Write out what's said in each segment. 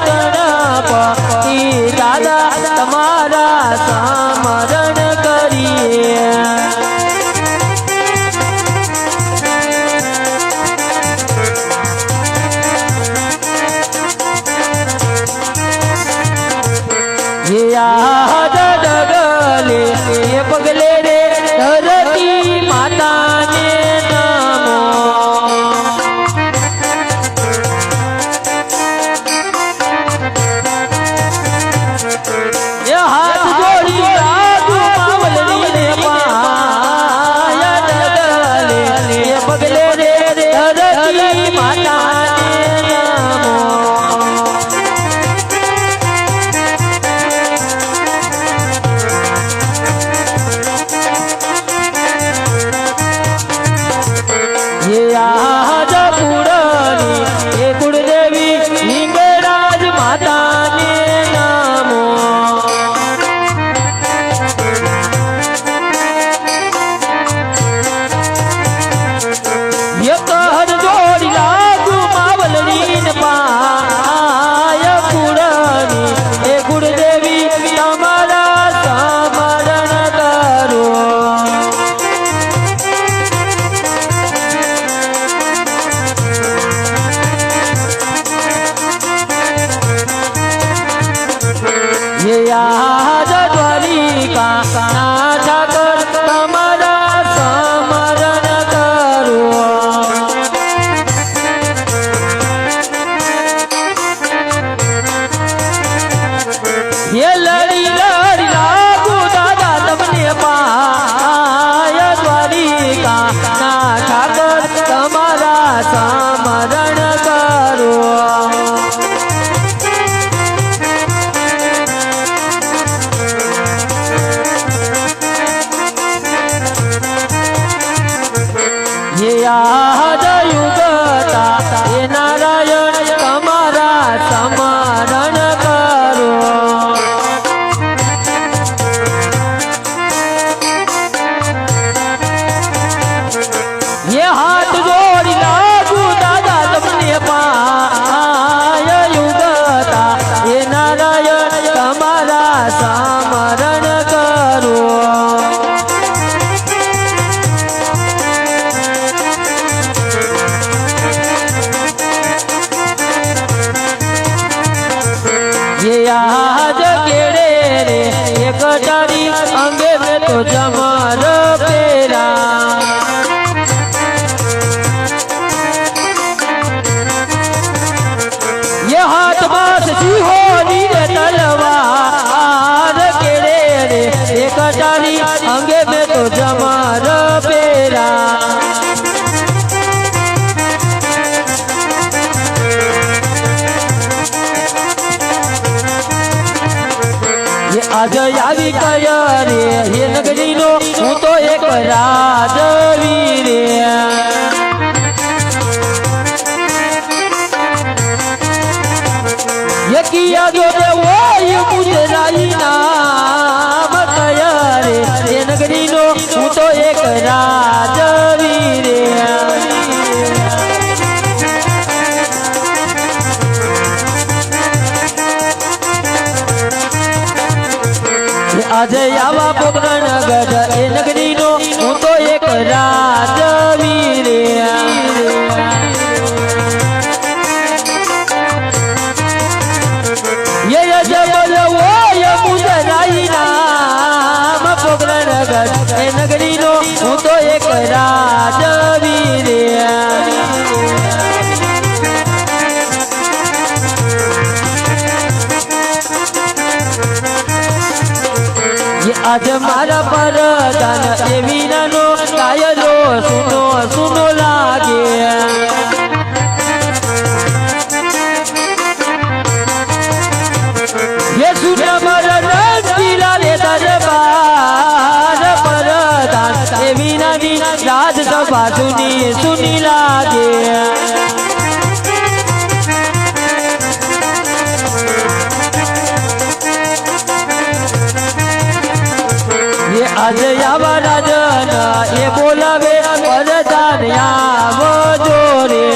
ગણપતિ દાદા તમારા સમરણ કરીએ ડગલે પગલે રે ધરતી માતાને નમો હાથ જોડી રાજુ માવલની પાય ડગલે પગલે રે ધરતી માતાને નમો कुलदेवी हिंगराज माता ने नमो ये कहर जोड़ी लागू मावलनी पाय कुलनी हे कुलदेवी तमारा समरण करो याद द्वारिका ठाकर तमारा समरण करो ये लड़ी लड़ी लागू दादा तमने पाय द्वारिका ठाकर तमारा समरण करो याद युगता ये नारायण तमारा समरण करो ये हाथ जोड़ी लागू दादा तमने पाय युगता ये नारायण तमारा समरण करो आज केड़े रे एक डारी अंगे में तो जमर पेरा ये हाथ बास सिहोनी रे तलवार केड़े रे एक डारी अंगे में तो जमर पेरा आज यावी कया रे ये नगरी नो हूँ तो एक राजवीर ये किया जो दे वो ये मुझे राई नाम कया रे ये नगरी नो हूँ तो एक राजवीर आज आवा पोकरण गढ़ ए नगरी नो हूँ तो एक राजवीर ये जबल वो ये मुजराई नाम पोकरण गढ़ ए नगरी नो हूँ तो एक राजवीर आज मारा पर दान ए वीरानो कायलो सुनो सुनो लागे ये सुना मारा रंगीला ले दरबार पर दान ए वीरानी राज सभा सुनी लागे आज आवा राजन ये बोलावे वरदान आवो जोरे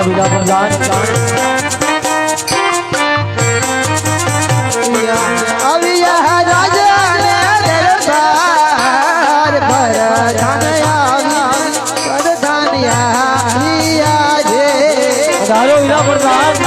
વીરા પ્રધાન અવિયા રાજા ને દરબાર પર ધનયા જે ધારો વીરા પ્રધાન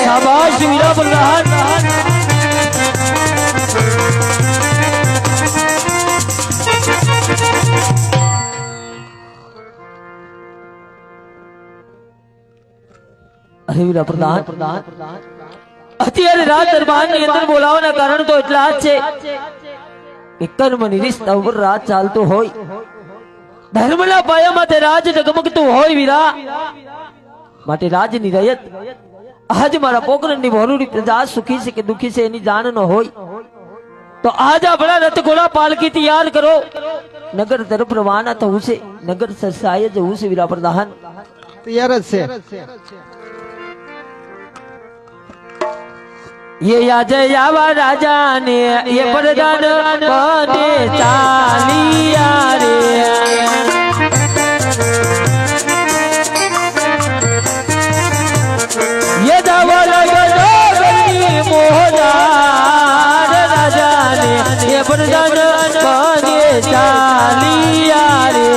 શાબાશ વીરા પ્રધાન અરે વીરા પ્રધાન અત્યારે રાજ દરબારની અંદર બોલાવાના કારણ તો એટલા જ છે કે કર્મ નિરીક્ષતા ઉપર રાજ ચાલતો હોય ધર્મના પાયામાં તે રાજ ડગમગતું હોય વીરા માટે રાજની રયત આજ મારા પોકરણની વહોરુડી પ્રજા સુખી છે કે દુખી છે એની જાણ ન હોય તો આજ આપણા રથ ઘોડા પાલકી તૈયાર કરો નગર તરફ રવાના થવું છે નગર સરસાય જવું છે વીરા પ્રધાન તૈયાર જ છે ये याजयावा राजा ने ये प्रधान बने चालिया रे ये दावल गजनी मोहदार राजा ने ये प्रधान बने चालिया रे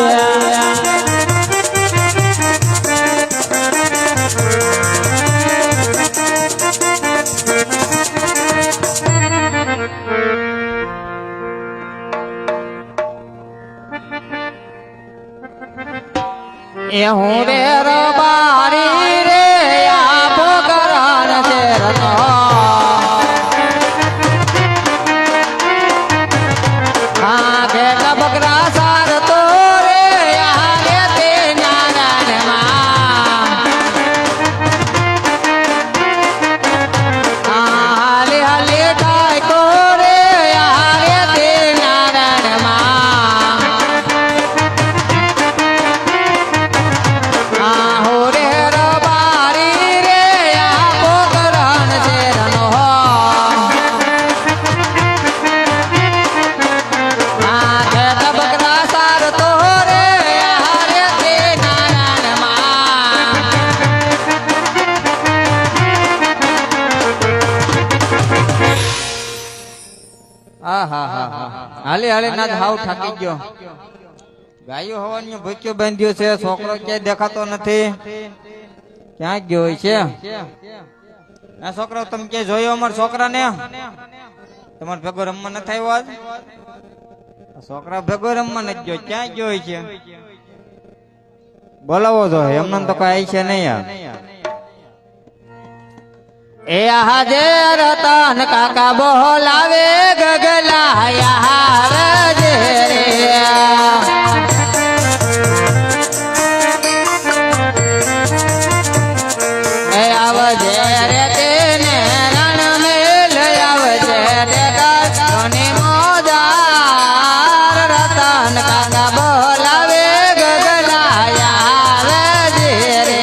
એ હું રે રબારી રે આપો કરાન છે રતો હા કે બકરા સાર તો રે આગે તે નારાયણ માં હાલે હાલે થાય તો રે આગે તે નારાયણ માં હાલે હાલે ના હાવ થાકી ગયો ગાયો હવાની ભૂખ્યો બાંધ્યો છે છોકરો ક્યાંય દેખાતો નથી ક્યાં ગયો હોય છે આ છોકરો તમે ક્યાંય જોયો અમારા છોકરા ને તમારે ભેગો રમવા નથી આવ્યો આજ છોકરા ભેગો રમવા નથી ગયો ક્યાં ગયો હોય છે બોલાવો જો એમને તો કઈ છે નહીં યાર એ હાજર તન કાકા બોલાવે ગગલા યાર જે એ આવજે રે તેને રણ મેલ આવજે રે કોની મોજાર રતન કાકા બોલાવે ગગલા યાર જે રે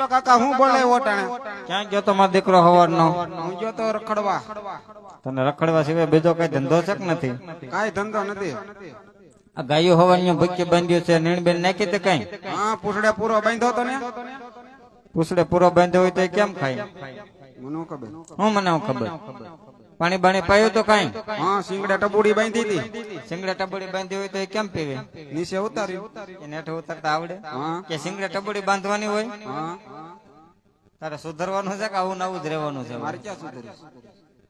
કાકા હું બોલે ઓટાણે ક્યાં ગયો તો મારો દીકરો હવારનો હું ગયો તો રખડવા તને રખડવા સિવાય બીજો કઈ ધંધો છે કે નથી કાઈ ધંધો નથી આ ગાયો હવાની ભૂક્યો બાંધ્યો છે નીણબેન નાખી તે કઈ હા પૂછડે પૂરો બાંધ્યો તો ને પૂછડે પૂરો બાંધ્યો હોય તો એ કેમ ખાય મને ખબર હું મને હું ખબર પાણી બાણી પાયું તો કઈ હા સિંગડે ટબુડી બાંધી હતી સિંગડા ટબડી બાંધી હોય તો એ કેમ પીવે નીચે ઉતારી એને હેઠે ઉતરતા આવડે હા કે સિંગડા ટબડી બાંધવાની હોય હા તારે સુધરવાનું છે કે આવું નવું જ રહેવાનું છે મારે ક્યાં સુધરી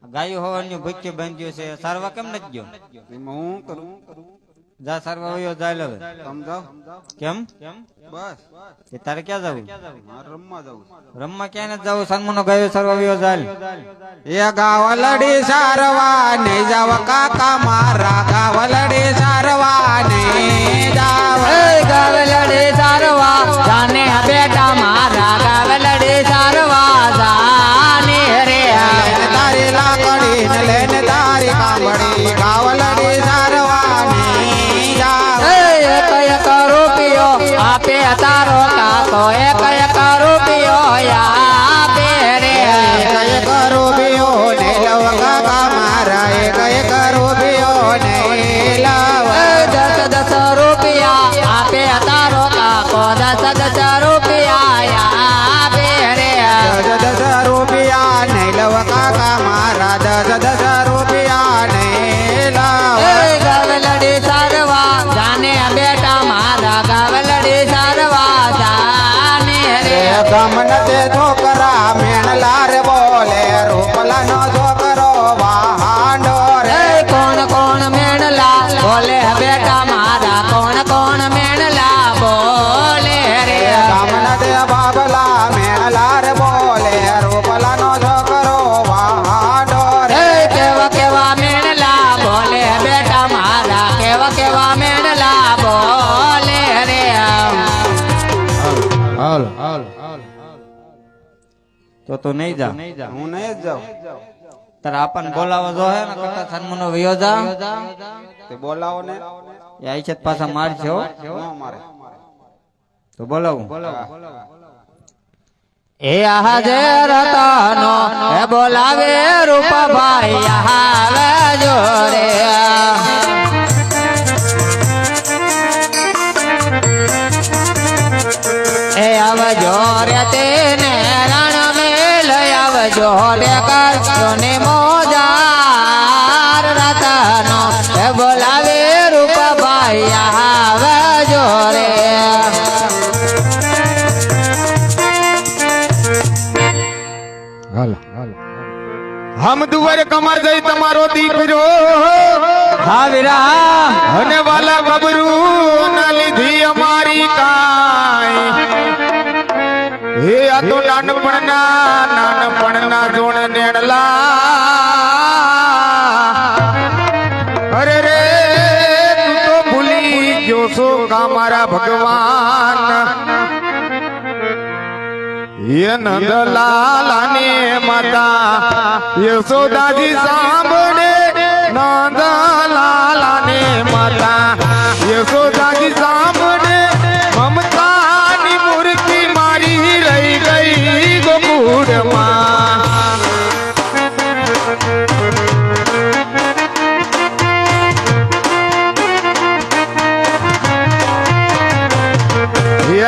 ગાયો હવાની ભૂક્યો બાંધ્યો છે સારવા કેમ નથી ગયો એમાં હું કરું જા સારવા વયો જાય હવે સમજાવ કેમ બસ તે તારે ક્યાં જવું મારે રમવા જવું રમવા ક્યાં નથી જવું સન્મનો ગાયો સારવા વયો જાય એ ગાવલડી સારવા ને જાવ કાકા મારા ગાવલડી સારવા ને જાવ ગાવલડે સારવા જાને બેટા મારા ગાવલડે સારવા જાને રે તારી લાકડી ને લેને તારી કામડી ગાવલડી સારવા ને જાવ એક એક રૂપિયો આપે તારો કાકો એક એક રૂપિયો આપે રે એક રૂપિયો ને લવ કાકા મારા એક રૂપિયો ને લાવ 10 રૂપિયા આપે તારો કાકો 10 રૂપિયા આપે રે 10 રૂપિયા ને લવ કાકા મારા 10 રૂપિયા ને લાવ ગાવલડી સારવા જાને બેટા મારા ગાવલડી સારવા જાને રે ગમન તે છોકરા મેણલા રે બોલે રૂપલા નો છોકરો વાહાંડો રે કોણ કોણ મેણલા બોલે બેટા મારા કોણ કોણ મેણલા બોલે રે ગમન તે બાબલા મેણલા રે બોલે રૂપલા નો છોકરો વાહાંડો રે કેવા કેવા મેણલા બોલે બેટા મારા કેવા કેવા મેણલા બોલે રે હાલ તો તું નહીં જા હું નહીં જ જાઉં તારે આપણને બોલાવો જો હે ને કટા સન્મનો વયો જા તે બોલાવો ને એ આઈ છે તો પાછા મારશે હો ન મારે તો બોલાવું એ હાજર તાનો હે બોલાવે રૂપભાઈ આવે જોરે એ આવજો રે તેને રણ મેલ આવજો રે કરજો ને મોજાર રતનો હે બોલાવે રૂપભાઈ આવજો રે હમ દુવર કમર જઈ તમારો દીકરો હાવીરા અને વાલા ગબરું ના લીધી અમારી કાઈ હે આ તો નાનપણના જોણ નેણલા અરે રે તું તો ભૂલી ગયો છો કા મારા ભગવાન ये नंदलालाने माता यशोदाजी सांभळे नंदलालाने माता यशोदाजी सांभळे ममतानी मूर्ति मारी रही गई गोकुळમાં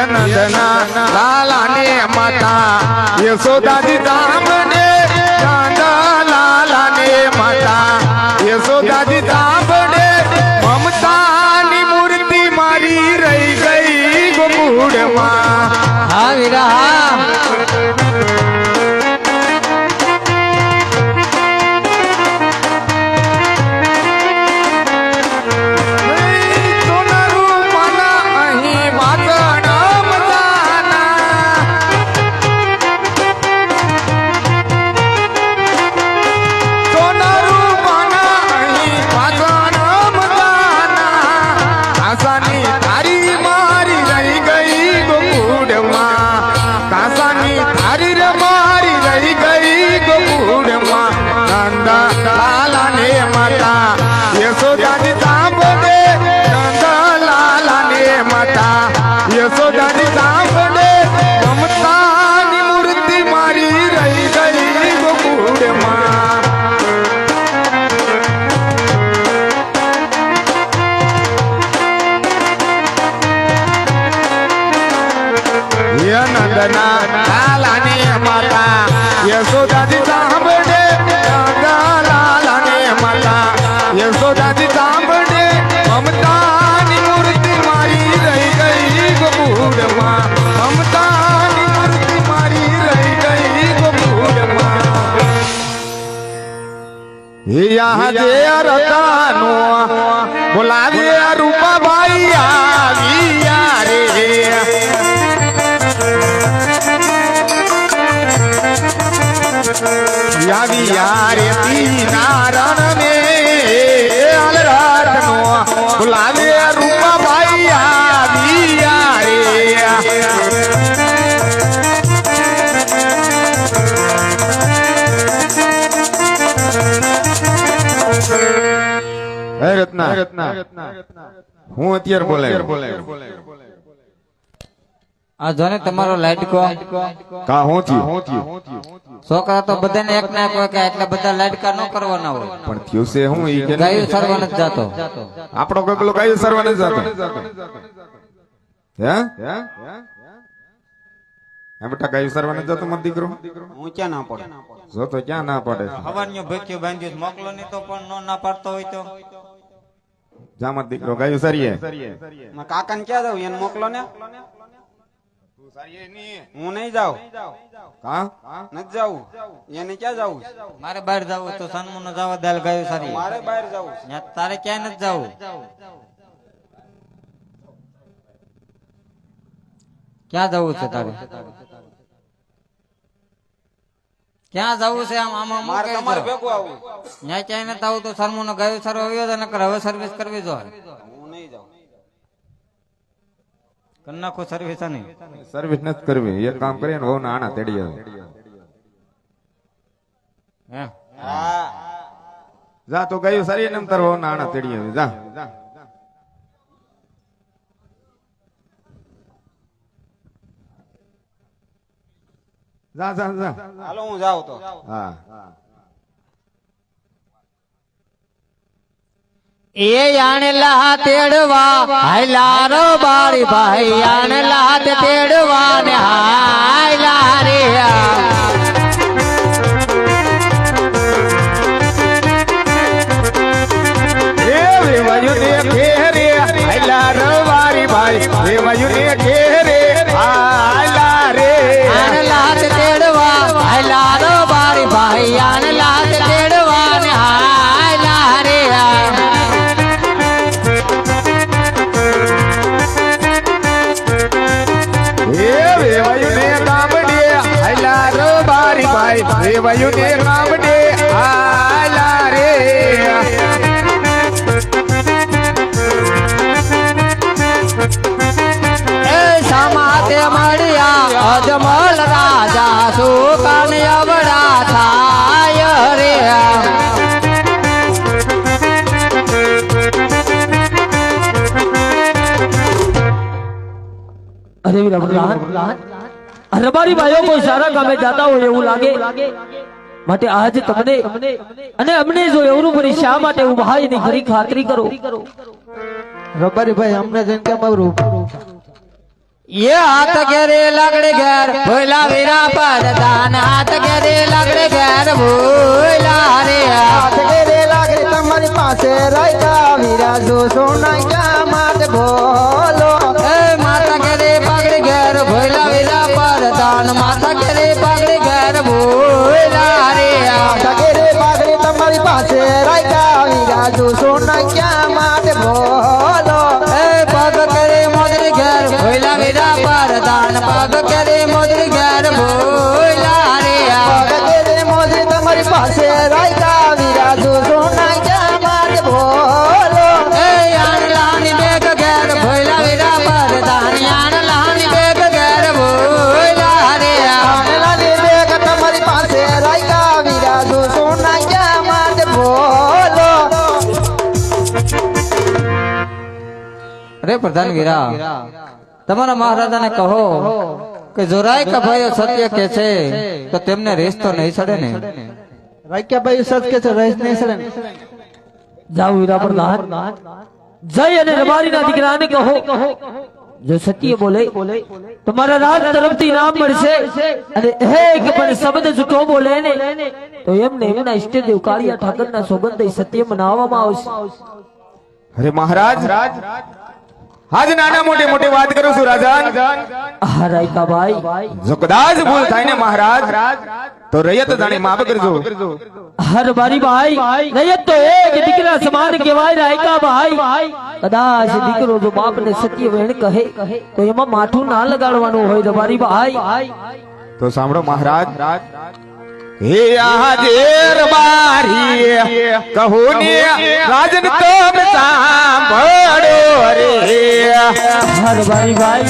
નંદના લાલાને માતા યશોદાજી સાંભળે નંદા લાલાને માતા યશોદાજી સાંભળે મમતાની મૂર્તિ મારી રહી ગઈ ગોકુળમાં હાવીરા યશોદાજી સાંભળે નંદા લાલાને માતા યશોદાજી સાંભળે મમતાની મૂર્તિ મારી રહી ગઈ ગોકુળમાં ગોકુળના લાલાની માતા યશોદાજી સાંભળે લાલાની માતા યશોદાજી સાંભળે મમતાની મૂર્તિ મારી રહી ગઈ ગોકુળમાં મમતાની મૂર્તિ મારી રહી ગઈ ગોકુળમાં યા જે રતાનો બોલાવે રૂપાબાઈ આવ્યા રે આવ્યા રે નારણ ને અલરાટનો બોલાવે રૂપાબાઈ આવ્યા રે રત્ના હું અત્યારે બોલે આ જોને તમારો લાડકો કા હું થયું છોકરા તો બધાને એક ના એક હોય કે એટલા બધા લાડકા ન કરવાના હોય પણ થયું છે હું ઈ કે ગાયું સરવા નથી જાતો આપણો ગગલો ગાયું સરવા નથી જતો હે હે બેટા ગાયું સરવા નથી જતો મત દીકરો હું ક્યાં ના પડે જો તો ક્યાં ના પડે હવારનો ભેક્યો બાંધ્યો મોકલો નહીં તો પણ ના પાડતો હોય તો જામત દીકરો ગાયું સરીએ કાકાને ક્યાં જાવ એને મોકલો ને હું નહીં જાઉં કા નથી જાવું એને ક્યાં જાવું મારે બહાર જવું તો સન્મુ નો જવા દાલ ગાયું સારી મારે બહાર જાવું તારે ક્યાંય નથી જવું ક્યાં જવું છે તારે ક્યાં જવું છે આમ આમ મારે તમારે ભેગું આવું ત્યાં ક્યાંય નથી આવું તો સરમુ નો ગાયું સારો આવ્યો તો નકર હવે સર્વિસ કરવી જો હું નહીં જાઉં કરી નાખો સર્વિસ નહીં સર્વિસ નથી કરવી એક કામ કરીએ ને વહુ ના આણા તેડી આવે હે હા જા તો ગાયું સરીએ ને તાર વહુ ના આણા તેડી આવે જા જા જા જા હાલો હું જાઉં તો હા એ આણલા તેડવા હાયલા રો બારી ભાઈ આણલા તેડવા ને હાયલા રે વેવાયું ને ઘેરે હાયલા રવારી ભાઈ વેવાયું ને ઘેરે હાયલા રે આણલા તેડવા હાયલા રો બારી ભાઈ આણલા તેડવા ને હાયલા રે વેવાયું ને ગામડે હાયલા રવારી ભાઈ વેવાયું ને ગામડે હાયલા રે એ સમાતે મળ્યા અજમલ રાજા સુકાન અવડા થાય રે અરે વીરા પ્રધાન રબારી ભાઈઓ કોઈ સારા કામે જાતા હોય એવું લાગે માટે આજ તમને અને અમને જો એવું પડી શા માટે ઉભા એની ખરી ખાતરી કરો રબારી ભાઈ અમને જેમ કેમ આવરું ये हाथ गेरे लगड़े घर भोला वीरा प्रधान हाथ गेरे लगड़े घर भोला रे હાથ ઘેરે લાગે તમારી પાસે રાયતા વીરા જો સોના ક્યાં માત બોલો ए माता गेरे पगड़े घर भोला वीरा प्रधान माता गेरे पगड़े घर भोला रे હાથ ઘેરે પાઘડી તમારી પાસે રાયતા વીરા જો સોના ક્યાં માત બોલો ए पग करे मोदरी घर भोला वीरा प्रधान पग करे मोदरी घर भोला रे હાથ ઘેરે મોજી તમારી પાસે રાયતા વીરા જો સોના ક્યાં માત બોલો ए यान लानी बेग घर भोला वीरा प्रधान यान लानी बेग घर भोला रे આનલાની બેગ તમારી પાસે રાયતા વીરા જો સોના ક્યાં માત બોલો અરે પ્રધાન વીરા તમારા મહારાજાને કહો કે જોરાય કે ભાઈઓ સત્ય કે છે તો તેમને રેસ તો નહીં ચડે ને રાખ્યા ભાઈ સત કે છે રહીશ નહીં સરે જાઓ વીરા પ્રધાન જય અને રબારીના દીકરાને કહો જો સત્ય બોલે તો મારા રાજ તરફથી નામ મળશે અને એક પણ શબ્દ જૂઠો બોલે ને તો એમને એમના ઈષ્ટદેવ કાળિયા ઠાકરના સોગંદ સત્ય મનાવવામાં આવશે. અરે મહારાજ આજ નાના મોટી વાત કરું છું રાજા. હા રાયકાભાઈ, જો કદાચ ભૂલ થાય ને મહારાજ તો રૈયત જાણી માફ કરજો. હર બારી ભાઈ રૈયત તો એક દીકરા સમાન કહેવાય રાયકાભાઈ. કદાચ દીકરો જો બાપને સત્ય વેણ કહે તો એમાં માથું ના લગાડવાનું હોય રબારી ભાઈ. તો સાંભળો મહારાજ. હે આજેર બારી કહું ને રાજન તમ સાંભળો રે. હર બારી ભાઈ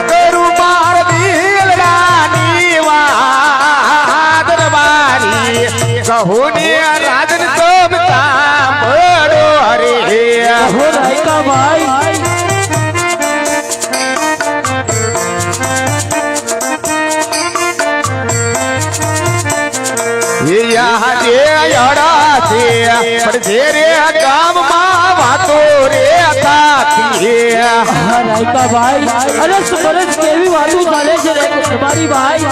કરું માર દિલ રાની વાત બારી કહું ને રાજન તમ સાંભળો રે. હો રાયકાભાઈ ગામમાં વાતો રે થાતી. રાયકાભાઈ અરે સુરજ કેવી વાતો ચાલે છે રે રબારી ભાઈ.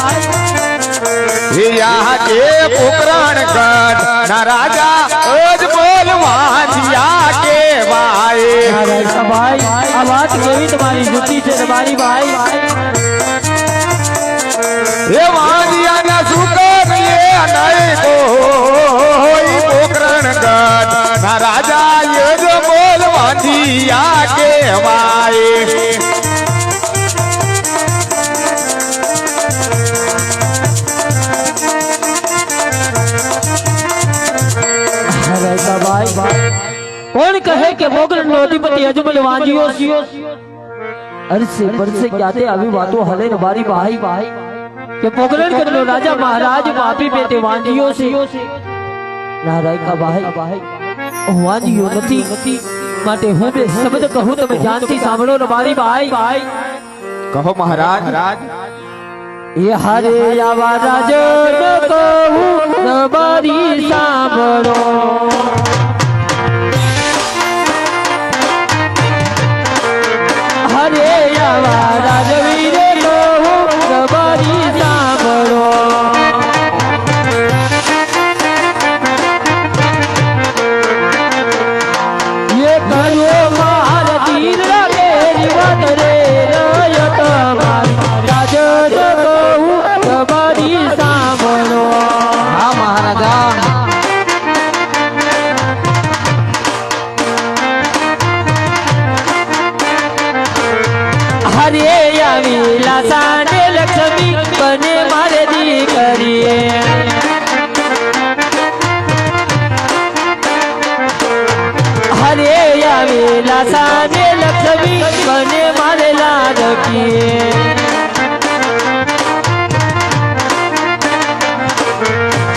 પોકરણ ગઢ ના રાજા અજ બોલવા જીયા કે ભાઈ. રાયકાભાઈ આ વાત કેવી તમારી જુતી છે રબારી ભાઈ. એ વાંજિયાના સુકરીએ નહીં કોઈ પોકરણ ગઢ ના રાજા અજ બોલવા જીયા કે ભાઈ. કોણ કહે કે મોગલ નો અધિપતિ અજમલ વાંજ્યો અરસે બરસે ક્યાંથી આવી વાતો હલે ને બારી ભાઈ કે મોગલન કરનો રાજા મહારાજ પાપી પેટે વાંજ્યો છે. ના રાયકાભાઈ હું વાંજ્યો નથી માટે હું બે શબ્દ કહું તમે ધ્યાનથી સાંભળો ને બારી ભાઈ. કહો મહારાજ. એ હારે આવા રાજન કહું રબારી સાંભળો. હરે આવા રાજવીર કહું રબારી સાંભળો. એ કર્યો માર તીર લાગે રીવત રે રયત મારી રાજન કહું રબારી સાંભળો. હા મહારાજા. હરે આવી લાસાને લક્ષ્મી બને મારે દીકરીએ. હરે આવી લાસાને લક્ષ્મી બને મારે લાડકીએ.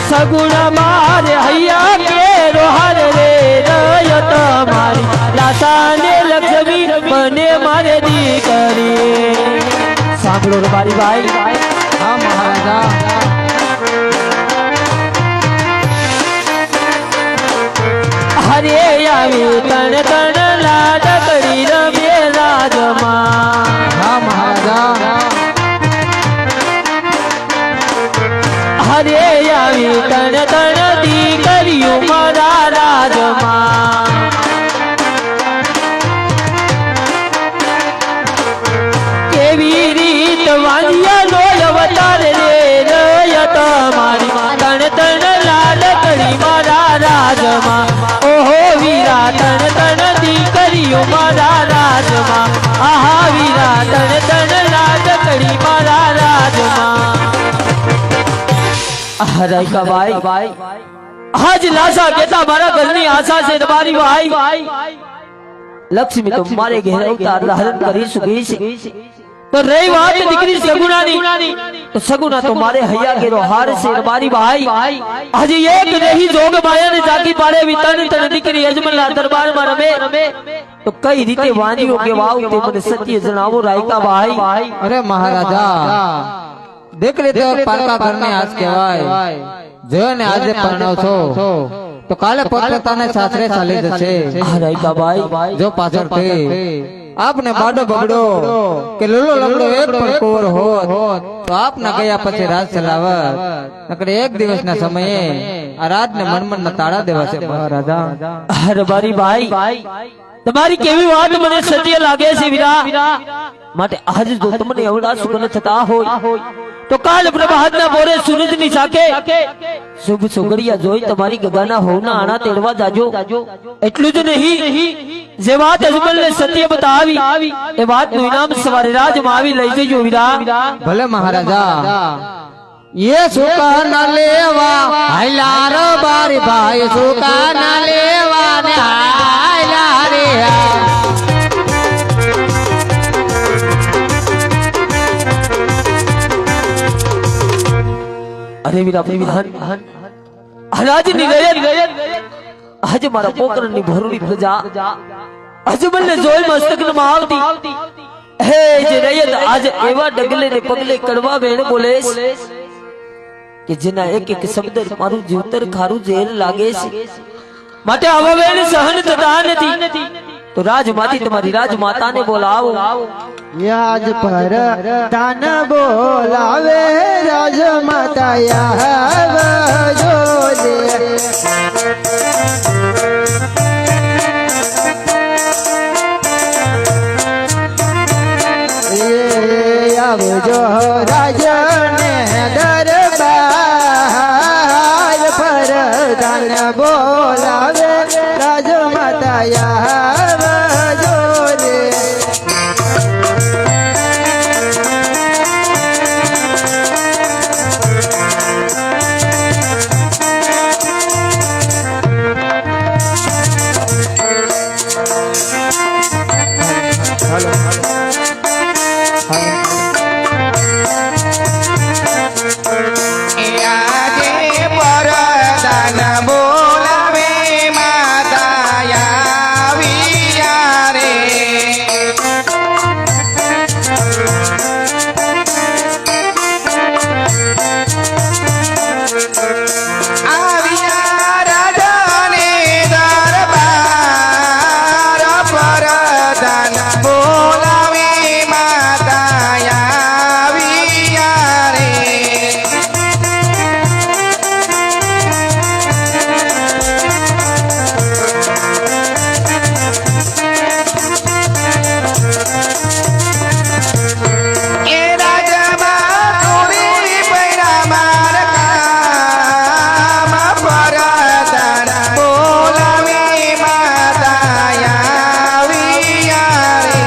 સગુણ મારે હૈયા કે રોહર રે રયત મારી લાસાને લક્ષ્મી બને મારે દીકરી. સાંભળો રબારી ભાઈ. હા મહારાજા. હરે આવી તણ તણ લાડકડી રમે રાજમાં. હા મહારાજા. હરે આવી તણ તણ દીકરીઓ મારા રાજમાં. કેવી રીત વાંજ્યા નો અવતાર રે રયત મારી તણ તણ લાડકડી મારા રાજમાં. ઓહો વીરા તણ તણ દીકરીઓ મારા રાજમાં. આહા વીરા તણ તણ લાડકડી મારા રાજમાં. રાયકાભાઈ આજ લાશા કેતા મારા ઘરની આશા છે તમારી ભાઈ. લક્ષ્મી તો મારે ઘેર અવતાર ધારણ કરી ચૂકી છે. તો રહી વાત દીકરી સગુણાની તો સગુણા તો મારે હૈયા કેરો હાર છે તમારી ભાઈ. આજે એક રહી જોગ માયાને જાગી પાડે વિતન તન દીકરી અજમલના દરબારમાં રમે તો કઈ રીતે વાંજ્યો કે વાવ તે મને સત્ય જણાવો રાયકાભાઈ. અરે મહારાજા. દીકરી તો પારકા ઘરની આજ કહેવાય. જોને આજે પરણો છો તો કાલે પોતપોતાને સાસરે ચાલી જશે હા રાયકાભાઈ જો પાછળથી આપને બાડો બગડો કે લોલો લગડો એક પણ કુંવર હોત તો આપના ગયા પછી રાજ ચલાવત નકર એક દિવસના સમયે આ રાજને મનમનના તાળા દેવાશે મહારાજા અરે મારી ભાઈ તમારી કેવી વાત મને સત્ય લાગે છે વીરા માટે આજ જો તમને એવડા સુગંધ થતા હોય તો કાલ પ્રભાતના બોરે સૂરજની સાકે શુભ સુગડિયા જોઈ તમારી ગગાના હોના આણા તેડવા જાજો એટલું જ નહીં જે વાત અજમલને સત્ય બતાવી એ વાતનું ઇનામ સવારે રાજમાં આવી લઈ જજો વીરા ભલે મહારાજા ये सुका न लेवा हाइलार बारी भाई सुका न लेवा ने हाइला रे અરે વીરા વિધાન હરાજ ની ગયત આજે મારા પોકરણ ની ભરૂડી પ્રજા અજમલને જોઈ મસ્તક માં આવતી હે જે રયત આજ એવા ડગલે ને પગલે કડવા વેણ બોલે કે જેના એક એક શબ્દ મારું જીવતર ખારું ઝેર લાગે છે માટે આવા વેણ સહન થતા નથી તો રાજમાતી તમારી રાજમાતાને બોલાવો યાદ પર તાન બોલાવે રાજમાતા આવજો દે આવજો રાજને દરબાર પર તાન બોલાવે રાજમાતા આવજો દે આજે પરદાન બોલાવે માતા આવ્યા રે આવ્યા રાજાને દરબાર પરદાન બોલાવે માતા આવ્યા રે એ રાજમાં કોરી પૈડા માર કામ પરદાન બોલાવે માતા આવ્યા રે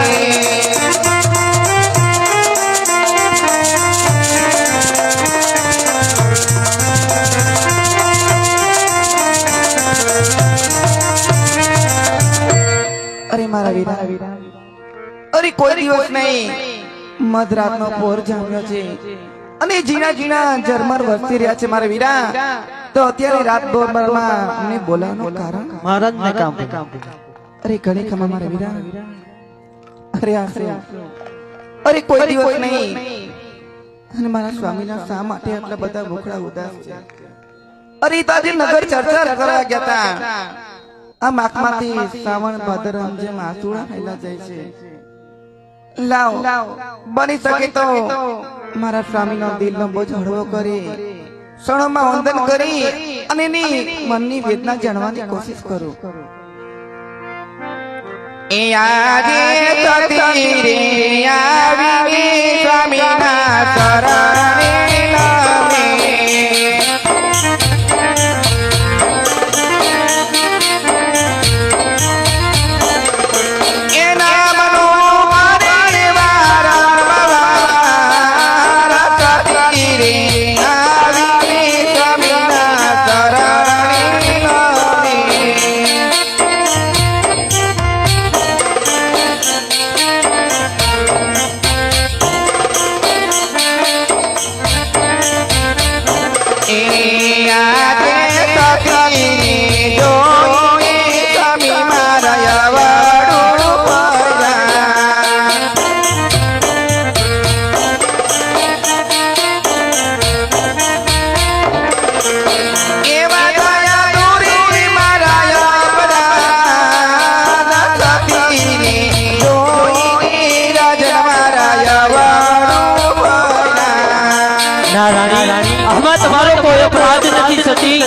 અરે મારા વીરા અરે કોઈ દિવસ નહીં મધરાતનો પોર જામ્યો છે અને ઝીણા ઝીણા ઝરમર વરસી રહ્યા છે મારા વીરા તો અત્યારે રાત દોરમાં અમને બોલાવવાનું કારણ મહારાજને કામ અરે ઘણી ખમા મારા વીરા અરે આ શું? અરે કોઈ દિવસ નહીં અને મારા સ્વામીના શા માટે આટલા બધા ભૂખડા ઉદાસ છે અરે તાજી નગર ચર્ચા કરવા ગયા હતા આ માખમાંથી શ્રાવણ ભાદર જેમ આસુડા થયેલા જાય છે લાવ બની શકે તો મારા સ્વામીનો દિલનો બોજ હળવો કરી ક્ષણોમાં વંદન કરી અને એની મનની વેદના જાણવાની કોશિશ કરું એ આજે તતી રે આવી સ્વામીના શરણે લાવે આમાં તમારો કોઈ અપરાધ નથી સતી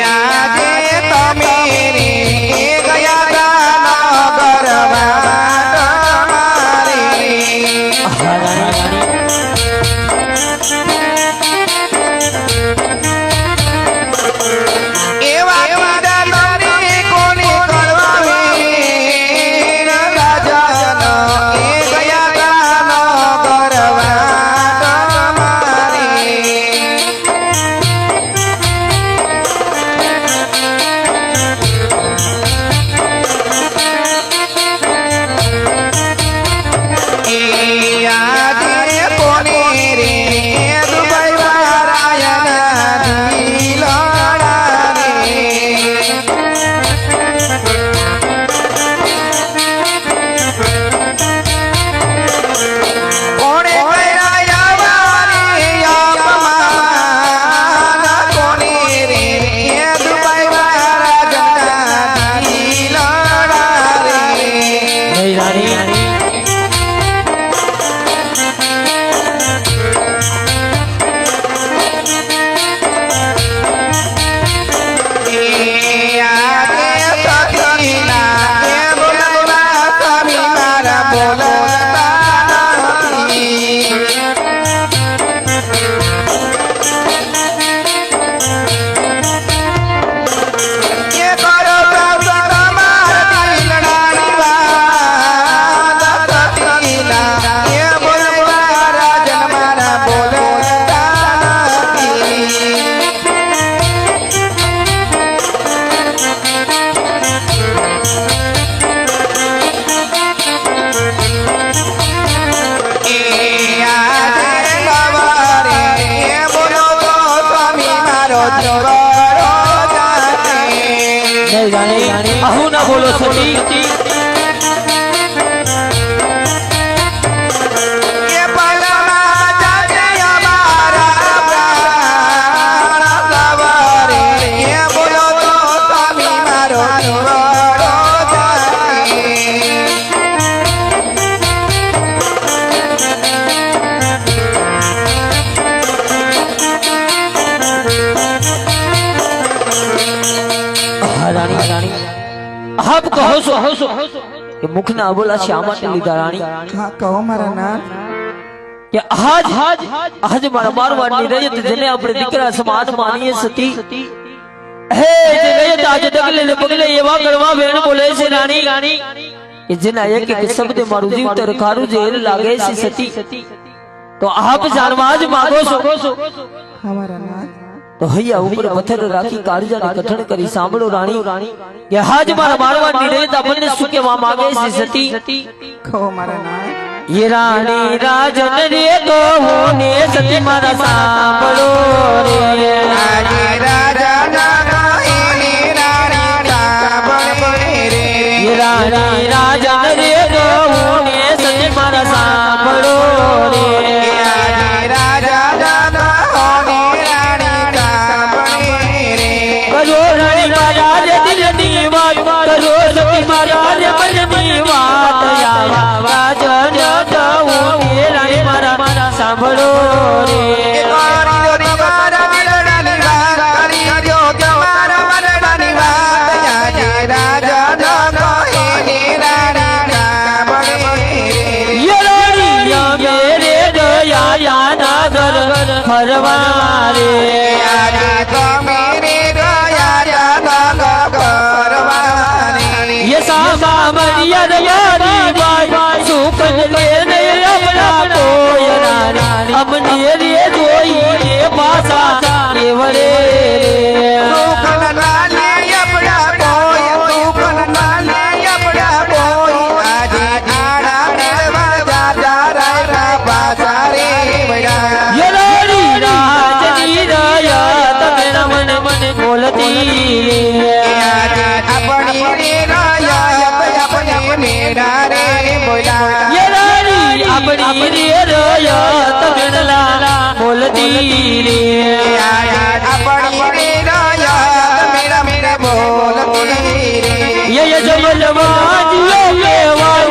આજે તમે રે ગયા તા નગરમાં તમારે એવા વિધાતાને કોને કરવા વીર રાજાનો એ ગયા તા નગરમાં તમારે આજે કોને રે દુબઈ વારાયના દિલડા રે કોણે કર્યા વારે અપમાન કોને રે દુબઈ વારાયના દિલડા રે જય રાણી આવું ના બોલો સતી આપ કહો છો કે મુખના અબોલા શા માટે લીધા રાણી હા કહો મારા નાથ કે આજ મારા મારવાડની રયત જેને આપણે દીકરા સમાન માનીએ સતી હે જે રયત આજે ડગલે ને પગલે એવા ગળવા વેણ બોલે છે રાણી કે જેના એક એક શબ્દે મારું જીવતર ખારું ઝેર લાગે છે સતી તો આપ જાણવા જ માંગો છો હા મારા નાથ તો હૈયા ઉપર પથ્થર રાખી કાળજાને કઠણ કરી સાંભળો રાણી કે હાજ મારા મારવાડની રયત આપણને શું કહેવા માંગે છે સતી કહો મારા નાથ ये रानी राजन रे कहूँ ने सती मारा सांभळो रे આજે રાજા ये रानी राजन रे कहूँ ने सती मारा सांभळो रे करो रानी राजा रे दिलनी वात करो सती मारा रे मननी वात या राजन कहूँ ने रानी मारा सांभळो रे ફરવારે ये सामा मरिया यारी बाई सुकन ले ने अपना कोई रानी हमने रे जोई ये पासा केवड़े ये रानी राजनी रया तमेरा मन मन बोलती ये रानी अपनी रे रया तमेरा बोलती रे ये जमल बाजियो के वाला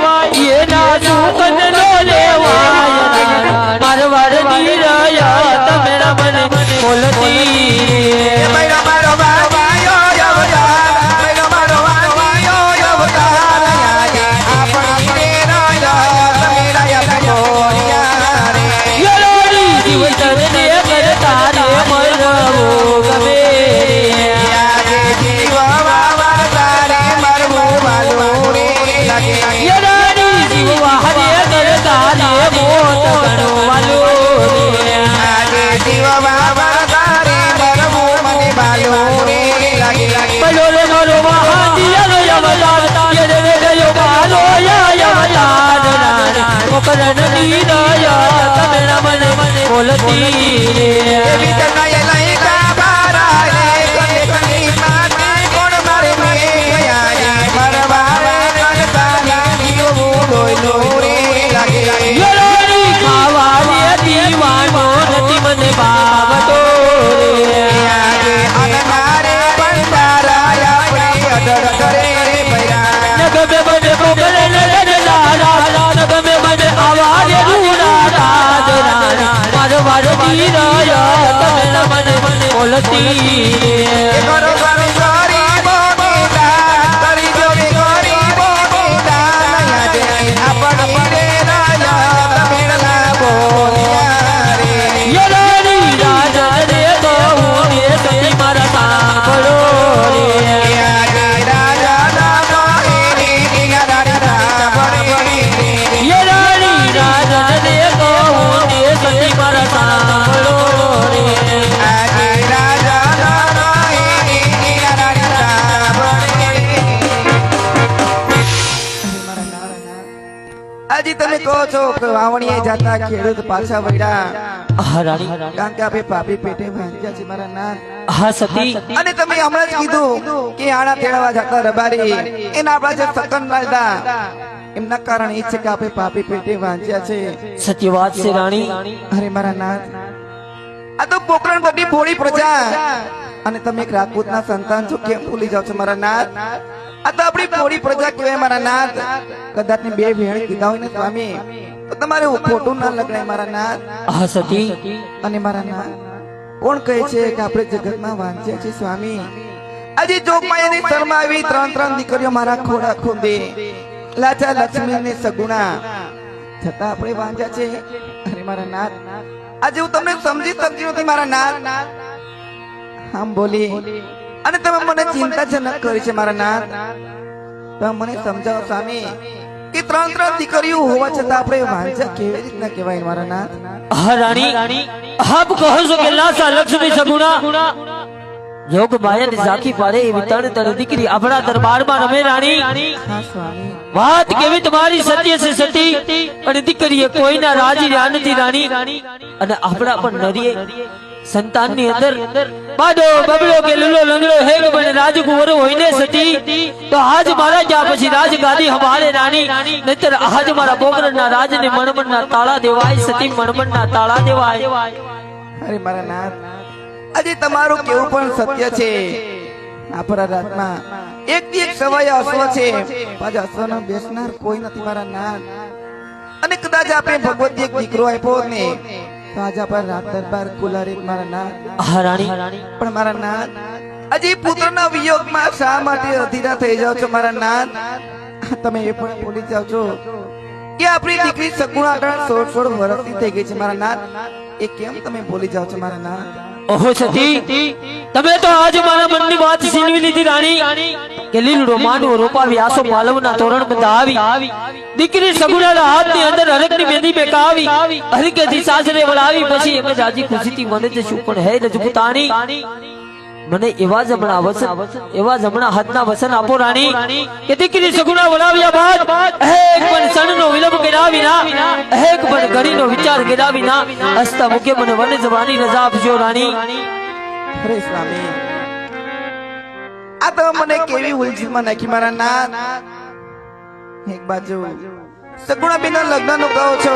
પોકરણ ની દયા તમે મને બોલતી રે એવી તનય લઈ કાબારા રે કને કની માતી કોણ મારે મે ગયા રે મરવારે કનતાની જીવો લોયલો રે લાગે યરાની ખાવા રે દીવાનો નથી મને ભાવતો રે આજે અનનારે ભંડારા આપણે અડર કરે રે ભૈરા નગમે મને પોકરણ ને લારા નગમે મને આવાજ રૂડા રાજ રાણા મારો વાડની દયા તમે મને બોલતી રે કરો કરો ગરીબો બેટા કરી જો ગરીબો બેટા યાદ આપણી રે રાજા તમેલા બોલ્યા રે યરાની રાજા રે તો હું એ સતી મારા સાંભળો રે આજે રાજા દામો એની ગાડા ભણે યરાની રાજા રે તો હું એ સતી મારા સાંભળો રે આજે રાજા દામો એની ગાડા ભણે આજે તમે કહો છો કે વાવણીએ જાતા ખેડૂત પાછા વળ્યા હા રાણી કારણ કે આપણે પાપી પેટે ભાંજ્યા છે મારા નાથ હા સતી અને તમે હમણાં જ કીધું કે આણા તેડવા જતા રબારી એના આપણા જે સકન લાયદા એમના કારણ એ છે કે આપણે પાપી પેટે વાંચ્યા છે સત્ય વાત છે રાણી અરે મારા નાથ આ તો પોકરણ બધી ભોળી પ્રજા અને તમે એક રાજપૂતના સંતાન છો કેમ ભૂલી જાવ છો મારા નાથ આ તો આપણી ભોળી પ્રજા કહેવાય મારા નાથ કદાચ ને બે ભેણ કીધા હોય ને સ્વામી તો તમારે ખોટું ના લગાય મારા નાથ હા સતી અને મારા નાથ કોણ કહે છે કે આપણે જગતમાં વાંચ્યા છે સ્વામી આજે જોગમાયાની શર્મા આવી ત્રણ દીકરીઓ મારા ખોડા ખોંદે લાચા લક્ષ્મી ને સગુણા છતાં આપણે વાંચ્યા છે અરે મારા નાથ આજે હું તમને સમજી શકતી નથી મારા નાથ આમ બોલી અને તમે મને ચિંતાજનક કરી છે મારા નાથ તમે મને સમજાવો સ્વામી કે ત્રણ દીકરીઓ હોવા છતાં આપણે વાંચ્યા કેવી રીતના કહેવાય મારા નાથ હા રાણી આપ કહો છો કે લાસા લક્ષ્મી સગુણા જોગ માયાની ઝાંખી પાડે એવી ત્રણ દીકરી આપણા દરબારમાં રમે રાણી હા સ્વામી વાત કેવી તમારી સત્ય છે સતી અને દીકરીએ કોઈના રાજી રહ્યા નથી રાણી અને આપણા પણ નરીએ સંતાનની અંદર બાડો બબડો કે લુલો લંગડો હે કે બને રાજકુંવર હોઈને સતી તો આજ મારા જ્યાં પછી રાજગાદી હમારે રાણી નહીતર આજ મારા પોકરણના રાજને મણમણના તાળા દેવાય સતી મણમણના તાળા દેવાય અરે મારા નાથ આજે તમારું કેવું પણ સત્ય છે આપણા રાજમાં એક થી એક સવાય અશ્વ છે પાછા અશ્વનો બેસનાર કોઈ નથી મારા નાથ અને કદાચ આપણે ભગવતી એક દીકરો આપ્યો ને તો આજે આપણા રાત દરબાર કુલારી મારા નાથ હા રાણી પણ મારા નાથ આજે પુત્રના વિયોગમાં શા માટે અધીરા થઈ જાવ છો મારા નાથ તમે એ પણ ભૂલી જાવ છો કે આપણી દીકરી સગુણા 16 વર્ષની થઈ ગઈ છે મારા નાથ એ કેમ તમે ભૂલી જાવ છો મારા નાથ ઓહો સતી તમે તો આજ મારા મનની વાત છીનવી લીધી રાણી કે લીલડો માંડવો રોપાવી આસો પાલવના તોરણ બંધાવી દીકરી સગુણાના હાથની અંદર હરકની મેંદી મેકાવી હરકેથી સાસરે વળાવી પછી એમ જ આજી ખુશીથી મને જશું પણ હે રજપૂતાણી મને એવા જ હમણાં હાથના વસન આપો રાણી કે દીકરી સગુણા વળાવ્યા બાદ એક પણ ક્ષણનો વિલંબ કર્યા વિના એક પણ ઘડીનો વિચાર કર્યા વિના હસતા મુકે મને વન જવાની રજા આપજો રાણી અરે સ્વામી આ તો મને કેવી ઉલઝનમાં નાખી મારા નાથ એક બાજુ સગુણા બેના લગ્ન નું કહો છો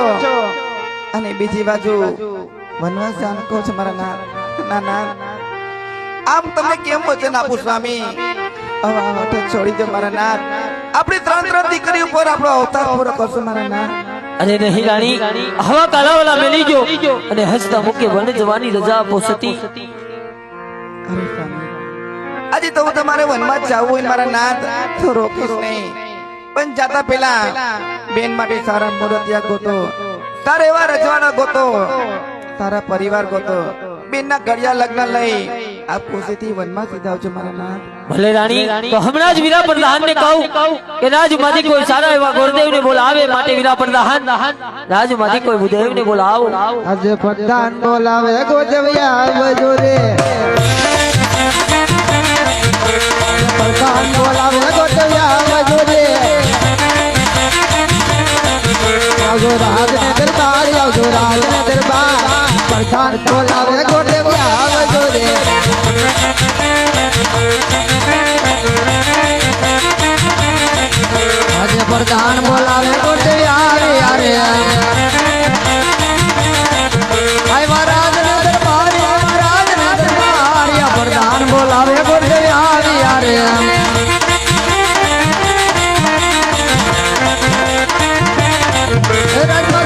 અને બીજી બાજુ વનવાસ જવાનું કહો છો મારા નાથ ના આમ તમને કેમ વચન આપું સ્વામી હવે છોડી દો મારા નાથ આપણી ત્રણ દીકરી ઉપર આપણો અવતાર પૂરો કરશો મારા નાથ અરે નહીં રાણી હવા કાલાવાલા મેલી ગયો અને હસતા મુકે વન જવાની રજા આપો સતી અરે સ્વામી આજે તો હું તમારે વનમાં જવું હોય મારા નાથ તો રોકીશ નહીં પણ જાતા પહેલા બેન માટે સારા મુરતિયા ગોતો તારે એવા રજવાડા ગોતો તારા પરિવાર ગોતો બેનના ઘડિયા લગ્ન લઈ આપ ખુશીથી વનમાં સીધા આવજો મારા નાથ ભલે રાણી તો હમણાં જ વીરા પ્રધાન ને કહું કે રાજમાંથી કોઈ સારા એવા ગુરુદેવ ને બોલાવે માટે વીરા પ્રધાન રાજમાંથી કોઈ ભૂદેવ ને બોલાવો આજે પ્રધાન બોલાવે ગોજવિયા આવજો રે પ્રધાન બોલાવે ગોજવિયા આવજો રે આવજો યુવરાજ ને દરબાર પ્રધાન બોલાવે ગોટે આવજો રે આજે પ્રધાન બોલાવે ગોટે